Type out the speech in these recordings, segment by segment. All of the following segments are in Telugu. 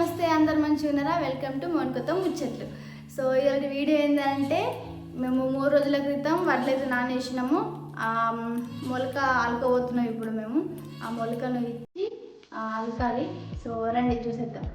నమస్తే, అందరు మంచిగా ఉన్నారా? వెల్కమ్ టు మోనికతో ముచ్చట్లు. సో ఈరోజు వీడియో ఏంటంటే మేము 3 రోజుల క్రితం వడ్లైతే నానేసినాము. మొలక అలకపోతున్నాం. ఇప్పుడు మేము ఆ మొలకను ఇచ్చి అలకాలి. సో రండి చూసేద్దాం.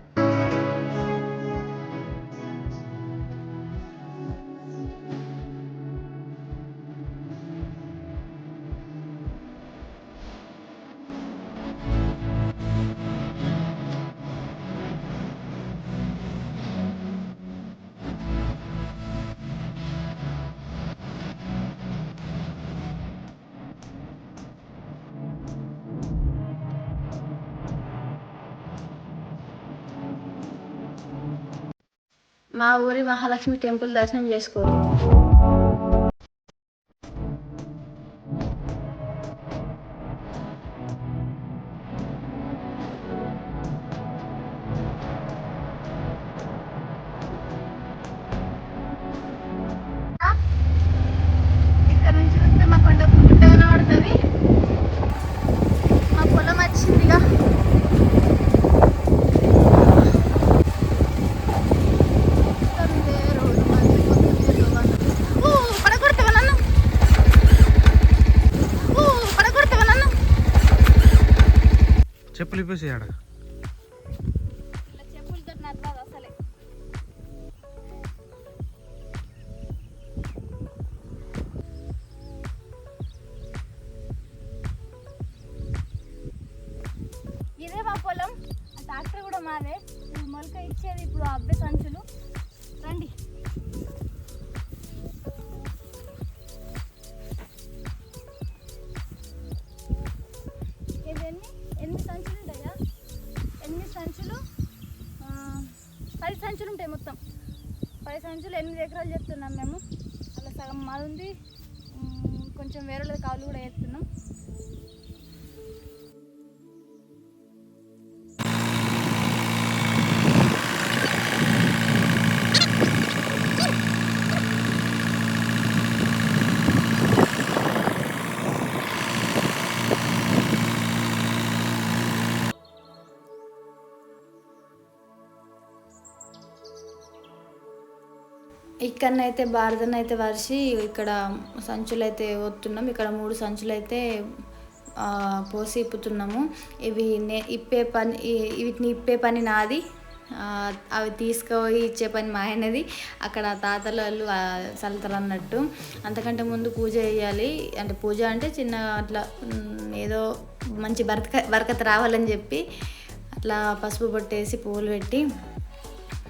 మా ఊరి మహాలక్ష్మి టెంపుల్ దర్శనం చేసుకోవాలి. ఇక్కడ నుంచి చూస్తే మా కొండ గుట్ట కనబడుతుంది. మా పొలం వచ్చిందిగా. చెప్పులు ఇప్పేసి ఆడ చెప్పులతో నడవదు అసలే. ఇదే మా పొలం. ట్రాక్టర్ కూడా మాదే. ఇప్పుడు మొలక ఇచ్చేది ఇప్పుడు అబ్బే సంచులు. రండి. ఎన్ని సంచులు ఉంటాయా? 10 సంచులు ఉంటాయి మొత్తం. 10 సంచులు 8 ఎకరాలు చెప్తున్నాం మేము. అలా సగం మాది ఉంది, కొంచెం వేరే కావులు కూడా వేస్తున్నాం. ఇక్కడనైతే భారతనైతే వరిసి ఇక్కడ సంచులు అయితే వస్తున్నాం. ఇక్కడ 3 సంచులు అయితే పోసి ఇప్పుతున్నాము. వీటిని ఇప్పే పని నాది, అవి తీసుకుపోయి ఇచ్చే పని మా ఆయనది. అక్కడ తాతలు వాళ్ళు చల్లుతారు అన్నట్టు. అంతకంటే ముందు పూజ చేయాలి. అంటే పూజ అంటే చిన్న అట్లా ఏదో మంచి బరకత రావాలని చెప్పి అట్లా పసుపు పట్టేసి పువ్వులు పెట్టి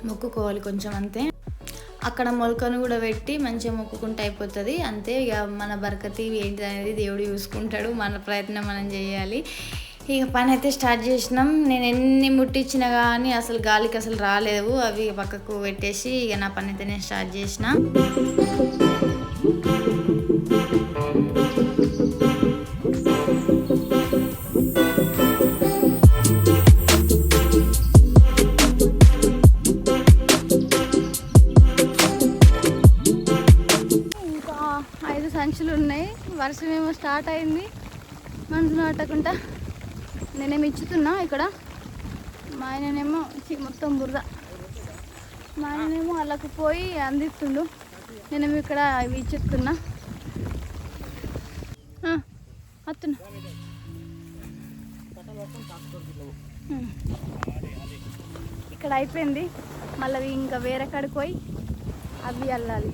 మొక్కుకోవాలి కొంచెం అంతే. అక్కడ మొలకను కూడా పెట్టి మంచిగా మొక్కుకుంటే అయిపోతుంది అంతే. ఇక మన బరకతి ఏంటి అనేది దేవుడు చూసుకుంటాడు. మన ప్రయత్నం మనం చేయాలి. ఇక పని అయితే స్టార్ట్ చేసినాం. నేను ఎన్ని ముట్టించినా కానీ అసలు గాలికి అసలు రాలేవు. అవి పక్కకు పెట్టేసి ఇక నా పని అయితే నేను స్టార్ట్ చేసిన. సంచులు ఉన్నాయి. వర్షం ఏమో స్టార్ట్ అయింది. మనసు నాటకుండా నేనేమో ఇచ్చుతున్నా. ఇక్కడ మా ఆయననేమో మొత్తం బురద. మా ఆయననేమో వాళ్ళకు పోయి అందిస్తుండు. నేనేమో ఇక్కడ ఇవి ఇచ్చుతున్నా. వస్తున్నా. ఇక్కడ అయిపోయింది. మళ్ళీ ఇంకా వేరే కాడికి పోయి అవి వెళ్ళాలి.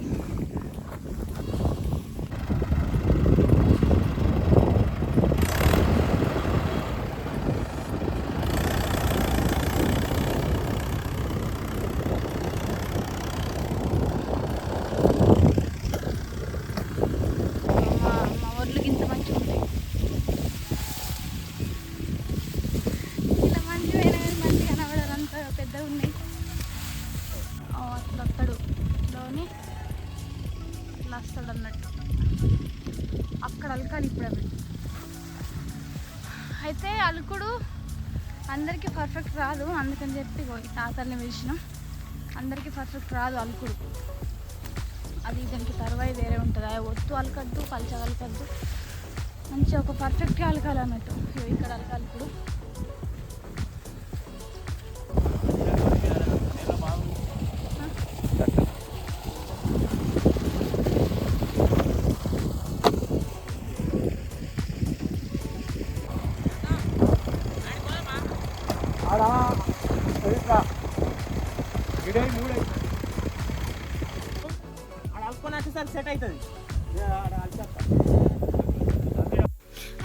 వస్తాడు అన్నట్టు అక్కడ అలకాలి. ఇప్పుడు అవి అయితే అలుకుడు అందరికీ పర్ఫెక్ట్ రాదు. అందుకని చెప్పి తాతల్ని పిలిచినాం. అందరికీ పర్ఫెక్ట్ రాదు అలుకుడు. అది దానికి తర్వాయి వేరే ఉంటుంది. ఒత్తు అలకద్దు, పలచగా అలకద్దు. మంచిగా ఒక పర్ఫెక్ట్గా అలకాలి అన్నట్టు. ఇక్కడ అలకాలి. ఇప్పుడు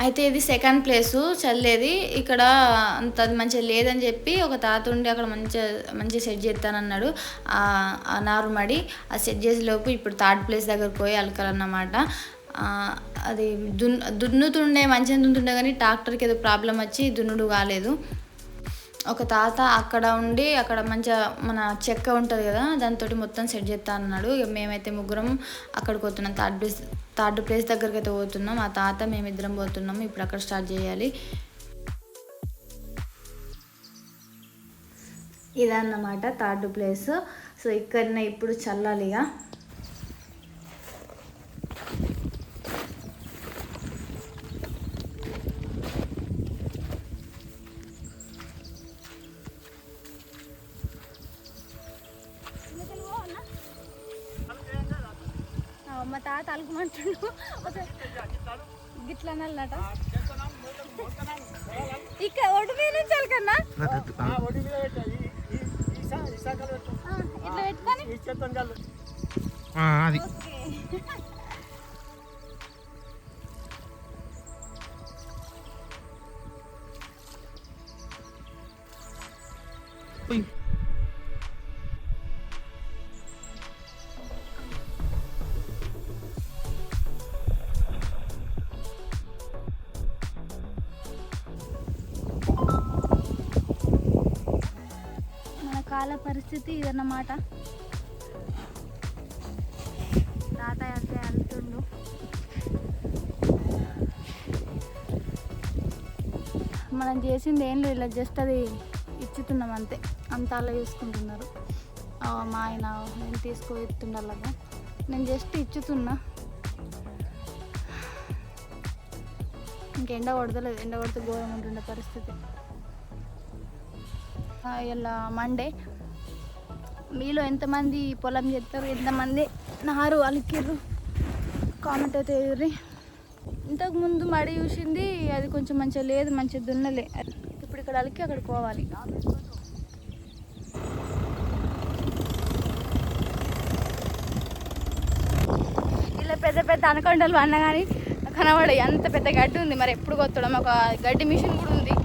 అయితే ఇది సెకండ్ ప్లేసు చల్లేది. ఇక్కడ అంత అది మంచిగా లేదని చెప్పి ఒక తాత ఉండి అక్కడ మంచిగా సెట్ చేస్తానన్నాడు. ఆ నారుమడి ఆ సెట్ చేసే లోపు ఇప్పుడు థర్డ్ ప్లేస్ దగ్గరకు పోయి అలకాలన్నమాట. అది దున్నుతుండే మంచిగా దున్నుతుండే కానీ ట్రాక్టర్కి ఏదో ప్రాబ్లం వచ్చి దున్నుడు కాలేదు. ఒక తాత అక్కడ ఉండి అక్కడ మంచిగా మన చెక్క ఉంటుంది కదా దాంతో మొత్తం సెట్ చేస్తా అన్నాడు. ఇక మేమైతే ముగ్గురం అక్కడికి పోతున్నాం. థర్డ్ ప్లేస్ దగ్గరికి అయితే పోతున్నాం. ఆ తాత మేమిద్దరం పోతున్నాం. ఇప్పుడు అక్కడ స్టార్ట్ చేయాలి. ఇదన్నమాట థర్డ్ ప్లేస్. సో ఇక్కడనే ఇప్పుడు చల్లాలి. ఇక మా తాత అలుకుమంటుండు గిట్లా నల్లట. ఇక్కడ ఒడ్డు మీద నుంచి అలకన్నా ఇట్లా పెట్టుకొని అది కాల పరిస్థితి ఇదన్నమాట. తాతయ్య అయితే వెళ్తుండు. మనం చేసింది ఏం లేదు, ఇలా జస్ట్ అది ఇచ్చుతున్నాం అంతే. అంత అలా చూసుకుంటున్నారు. మా ఆయన నేను తీసుకువెత్తుండలాగా నేను జస్ట్ ఇచ్చుతున్నా. ఇంకెండ కొడతలేదు. ఎండ కొడితే ఘోరం ఉంటుండే పరిస్థితి. ఇలా మండే మీలో ఎంతమంది పొలం చేస్తారు, ఎంతమంది నారు అలికిర్రు కామెంట్ అయితే ఎదుర్రి. ఇంతకుముందు మడి చూసింది అది కొంచెం మంచిగా లేదు, మంచిగా దున్నలే. ఇప్పుడు ఇక్కడ అలికి అక్కడ పోవాలి. ఇలా పెద్ద పెద్ద అనకొండలు అన్న కానీ కనబడాయి. అంత పెద్ద గడ్డి ఉంది. మరి ఎప్పుడు కొత్తడం, ఒక గడ్డి మిషన్ కూడా ఉంది.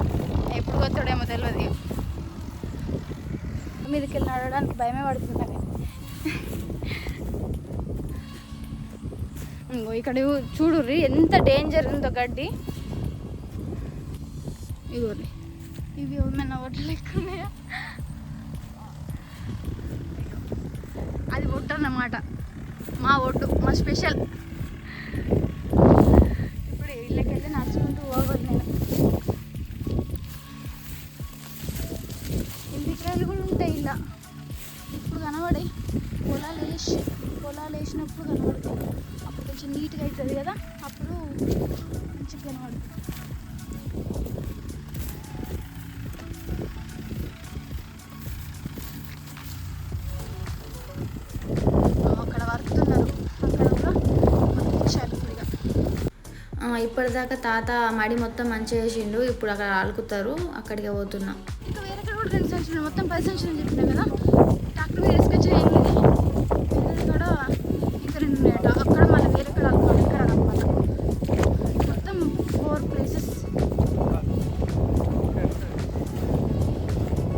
ఎప్పుడు కొత్తడేమో తెలియదు. మీదకి వెళ్ళి నడవడానికి భయమే పడుతుంది. ఇక్కడ చూడుర్రి ఎంత డేంజర్ ఉందో గడ్డి. ఇగోర్రి ఇవి ఏమైనా ఒడ్లు ఎక్కున్నాయా? అది ఒడ్డు అన్నమాట, మా ఒడ్డు, మా స్పెషల్. ఇప్పుడు ఇళ్ళకెళ్ళి నడుచుకుంటూ పోవాలి నేను. ఇంటికి కూడా ఉంటాయి ఇలా. ఇప్పుడు కనబడాయి. పొలాలు వేసినప్పుడు కనబడతాయి. అప్పుడు కొంచెం నీట్గా అవుతుంది కదా, అప్పుడు మంచిగా కనబడుతుంది. అక్కడ వరుకుతున్నారు. అక్కడ కూడా ఇచ్చారు. ఇప్పుడు ఇప్పటిదాకా తాత మడి మొత్తం మంచిగా వేసిండు. ఇప్పుడు అక్కడ ఆలుకుతారు. అక్కడికే పోతున్నా. ఇంకా వేరే కూడా 2 సంచులు, మొత్తం 10 సంచులు చెప్పినా కదా. ట్రాక్టర్ మీద వేసుకొచ్చిన ఎనిమిది, వేరేది కూడా ఇంకా 2 ఉన్నాయట. అక్కడ మళ్ళీ వేరే కూడా ఆలుకోవాలి. ఇక్కడ అనమాట మొత్తం 4 ప్లేసెస్.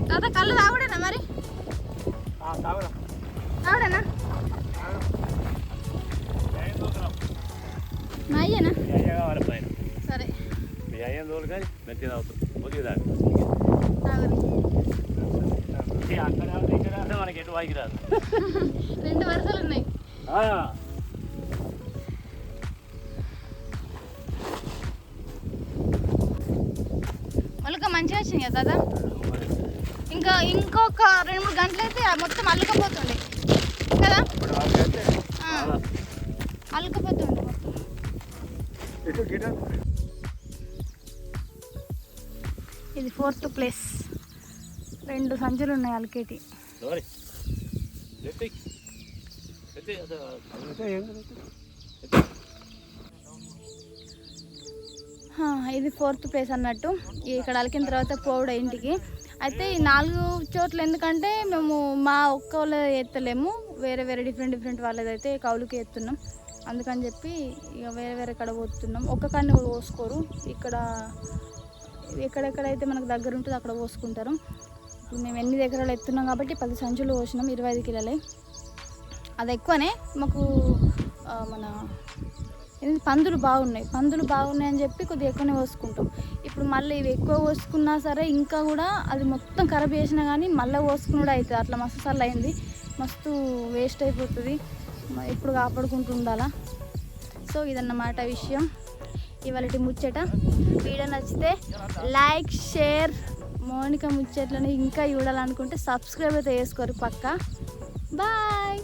తాత కళ్ళు తాగుడేనా మరి? తాగుడేనా? మా అయ్యేనా? సరే మనకి ఎటు వాయికి రాదు. 2 వరుసలు ఉన్నాయి. మొలక మంచిగా వచ్చింది కదా దాదా. ఇంకొక 2-3 గంటలు అయితే మొత్తం అల్లుకపోతుండే కదా. అల్లుకపోతుండే మొత్తం. ఇది 4th ప్లేస్. 2 సంచులు ఉన్నాయి అలికేటి. ఇది 4th ప్లేస్ అన్నట్టు. ఇక్కడ అలికిన తర్వాత పోవడం ఇంటికి. అయితే ఈ 4 చోట్ల ఎందుకంటే మేము మా ఒక్క వాళ్ళ ఎత్తలేము, వేరే వేరే డిఫరెంట్ వాళ్ళదైతే కౌలుకి ఎత్తున్నాం. అందుకని చెప్పి ఇక వేరే కడ పోతున్నాం. ఒక్క కాడిని కూడా పోసుకోరు. ఇక్కడ ఎక్కడెక్కడైతే మనకు దగ్గర ఉంటుందో అక్కడ పోసుకుంటారు. ఇప్పుడు మేము 8 ఎకరాలు ఎత్తున్నాం కాబట్టి 10 సంచులు పోసినాం, 25 కిలోలే. అది ఎక్కువనే మాకు. మన పందులు బాగున్నాయి అని చెప్పి కొద్దిగా ఎక్కువనే పోసుకుంటాం. ఇప్పుడు మళ్ళీ ఇవి ఎక్కువ పోసుకున్నా సరే ఇంకా కూడా అది మొత్తం ఖరాబ్ చేసినా కానీ మళ్ళీ పోసుకుని అవుతుంది. అట్లా మస్తు సార్లు అయింది, మస్తు వేస్ట్ అయిపోతుంది. ఎప్పుడు కాపాడుకుంటూ ఉండాలా. సో ఇదన్నమాట విషయం, ఇవాళ ముచ్చట. వీడియో నచ్చితే లైక్, షేర్, మౌనిక ముచ్చట్లని ఇంకా చూడాలనుకుంటే సబ్స్క్రైబ్ అయితే చేసుకోరు పక్కా. బాయ్.